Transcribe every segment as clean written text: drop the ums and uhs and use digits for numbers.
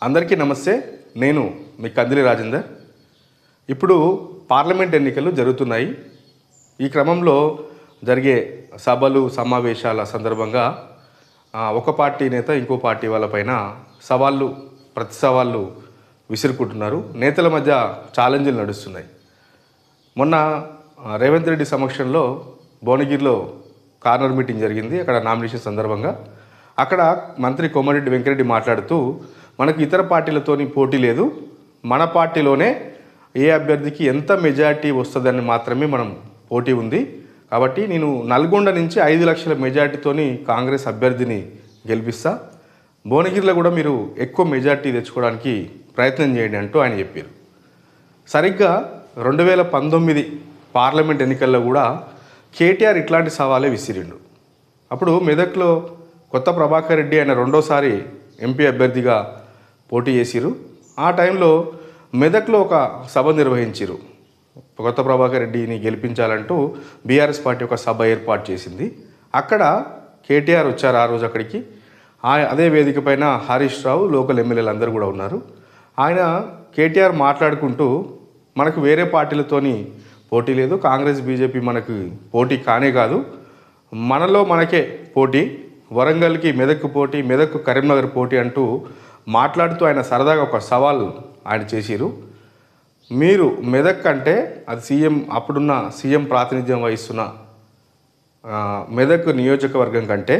అందరికీ నమస్తే. నేను మీ కందిలి రాజేందర్. ఇప్పుడు పార్లమెంట్ ఎన్నికలు జరుగుతున్నాయి. ఈ క్రమంలో జరిగే సభలు సమావేశాల సందర్భంగా ఒక పార్టీ నేత ఇంకో పార్టీ వాళ్ళపైన ప్రతి సవాళ్ళు విసురుకుంటున్నారు. నేతల మధ్య ఛాలెంజ్లు నడుస్తున్నాయి. మొన్న రేవంత్ రెడ్డి సమక్షంలో భువనగిరిలో కార్నర్ మీటింగ్ జరిగింది. అక్కడ నామినేషన్ సందర్భంగా అక్కడ మంత్రి కోమటిరెడ్డి వెంకరెడ్డి మాట్లాడుతూ, మనకు ఇతర పార్టీలతోని పోటీ లేదు, మన పార్టీలోనే ఏ అభ్యర్థికి ఎంత మెజార్టీ వస్తుందని మాత్రమే మనం పోటీ ఉంది. కాబట్టి నేను నల్గొండ నుంచి 5 లక్షల మెజార్టీతోని కాంగ్రెస్ అభ్యర్థిని గెలిపిస్తా, భువనగిరిలో కూడా మీరు ఎక్కువ మెజార్టీ తెచ్చుకోవడానికి ప్రయత్నం చేయండి అంటూ ఆయన చెప్పారు. సరిగ్గా 2019 పార్లమెంట్ ఎన్నికల్లో కూడా కేటీఆర్ ఇట్లాంటి సవాలే విసిరిండు. అప్పుడు మెదక్లో కొత్త ప్రభాకర్ రెడ్డి ఆయన రెండోసారి ఎంపీ అభ్యర్థిగా పోటీ చేసిరు. ఆ టైంలో మెదక్లో ఒక సభ నిర్వహించారు. కొత్త ప్రభాకర్ రెడ్డిని గెలిపించాలంటూ బీఆర్ఎస్ పార్టీ ఒక సభ ఏర్పాటు చేసింది. అక్కడ కేటీఆర్ వచ్చారు. ఆ రోజు అక్కడికి అదే వేదిక పైన హరీష్ రావు, లోకల్ ఎమ్మెల్యేలు అందరూ కూడా ఉన్నారు. ఆయన కేటీఆర్ మాట్లాడుకుంటూ, మనకు వేరే పార్టీలతోని పోటీ లేదు, కాంగ్రెస్ బీజేపీ మనకు పోటీ కానే కాదు, మనలో మనకే పోటీ, వరంగల్కి మెదక్కు పోటీ, మెదక్కు కరీంనగర్ పోటీ అంటూ మాట్లాడుతూ ఆయన సరదాగా ఒక సవాల్ ఆయన చేసిరు. మీరు మెదక్ అంటే అది అప్పుడున్న సీఎం ప్రాతినిధ్యం వహిస్తున్న మెదక్ నియోజకవర్గం కంటే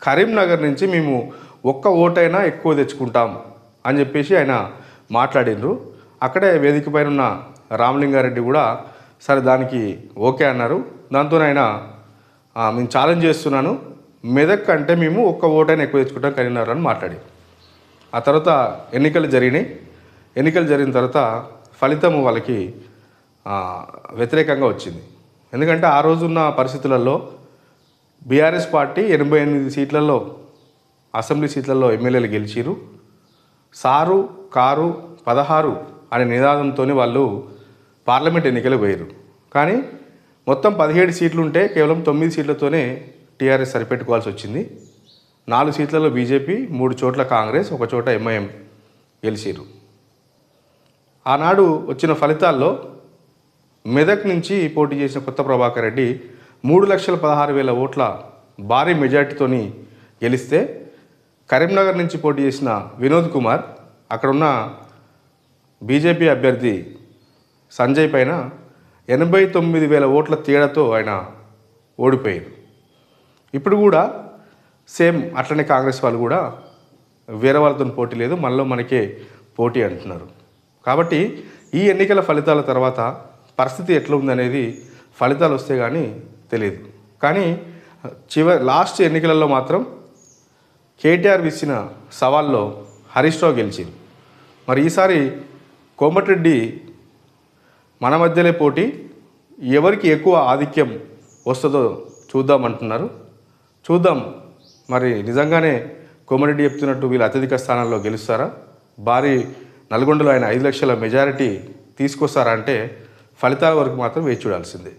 కరీంనగర్ నుంచి మేము ఒక్క ఓటైనా ఎక్కువ తెచ్చుకుంటాం అని చెప్పేసి ఆయన మాట్లాడినరు. అక్కడే వేదిక పైన ఉన్న రామలింగారెడ్డి కూడా సరే దానికి ఓకే అన్నారు. దాంతో ఆయన నేను ఛాలెంజ్ చేస్తున్నాను, మెదక్ అంటే మేము ఒక్క ఓటైనా ఎక్కువ తెచ్చుకుంటాం కరీంనగర్ అని మాట్లాడి. ఆ తర్వాత ఎన్నికలు జరిగినాయి. ఎన్నికలు జరిగిన తర్వాత ఫలితం వాళ్ళకి వ్యతిరేకంగా వచ్చింది. ఎందుకంటే ఆ రోజున్న పరిస్థితులలో బీఆర్ఎస్ పార్టీ 88 సీట్లలో అసెంబ్లీ సీట్లలో ఎమ్మెల్యేలు గెలిచిరు. సారు కారు 16 అనే నినాదంతో వాళ్ళు పార్లమెంట్ ఎన్నికలు పోయారు. కానీ మొత్తం 17 సీట్లు ఉంటే కేవలం 9 సీట్లతోనే టీఆర్ఎస్ సరిపెట్టుకోవాల్సి వచ్చింది. 4 సీట్లలో బీజేపీ, 3 చోట్ల కాంగ్రెస్, 1 చోట ఎంఐఎం గెలిచారు. ఆనాడు వచ్చిన ఫలితాల్లో మెదక్ నుంచి పోటీ చేసిన కొత్త ప్రభాకర్ రెడ్డి 3,16,000 ఓట్ల భారీ మెజార్టీతోని గెలిస్తే, కరీంనగర్ నుంచి పోటీ చేసిన వినోద్ కుమార్ అక్కడున్న బీజేపీ అభ్యర్థి సంజయ్ పైన 89,000 ఓట్ల తేడాతో ఆయన ఓడిపోయారు. ఇప్పుడు కూడా సేమ్ అట్లనే కాంగ్రెస్ వాళ్ళు కూడా వేరే వాళ్ళతో పోటీ లేదు, మనలో మనకే పోటీ అంటున్నారు. కాబట్టి ఈ ఎన్నికల ఫలితాల తర్వాత పరిస్థితి ఎట్లా ఉందనేది ఫలితాలు వస్తే కానీ తెలియదు. కానీ లాస్ట్ ఎన్నికలలో మాత్రం కేటీఆర్ విసిన సవాల్లో హరీష్ రావు గెలిచారు. మరి ఈసారి కోమటిరెడ్డి మన మధ్యలో పోటీ, ఎవరికి ఎక్కువ ఆధిక్యం వస్తుందో చూద్దామంటున్నారు. చూద్దాం మరి నిజంగానే కోమటిరెడ్డి చెప్తున్నట్టు వీళ్ళు అత్యధిక స్థానాల్లో గెలుస్తారా, భారీ నల్గొండలో ఆయన 5 లక్షల మెజారిటీ తీసుకొస్తారా అంటే ఫలితాల వరకు మాత్రం వేచి చూడాల్సిందే.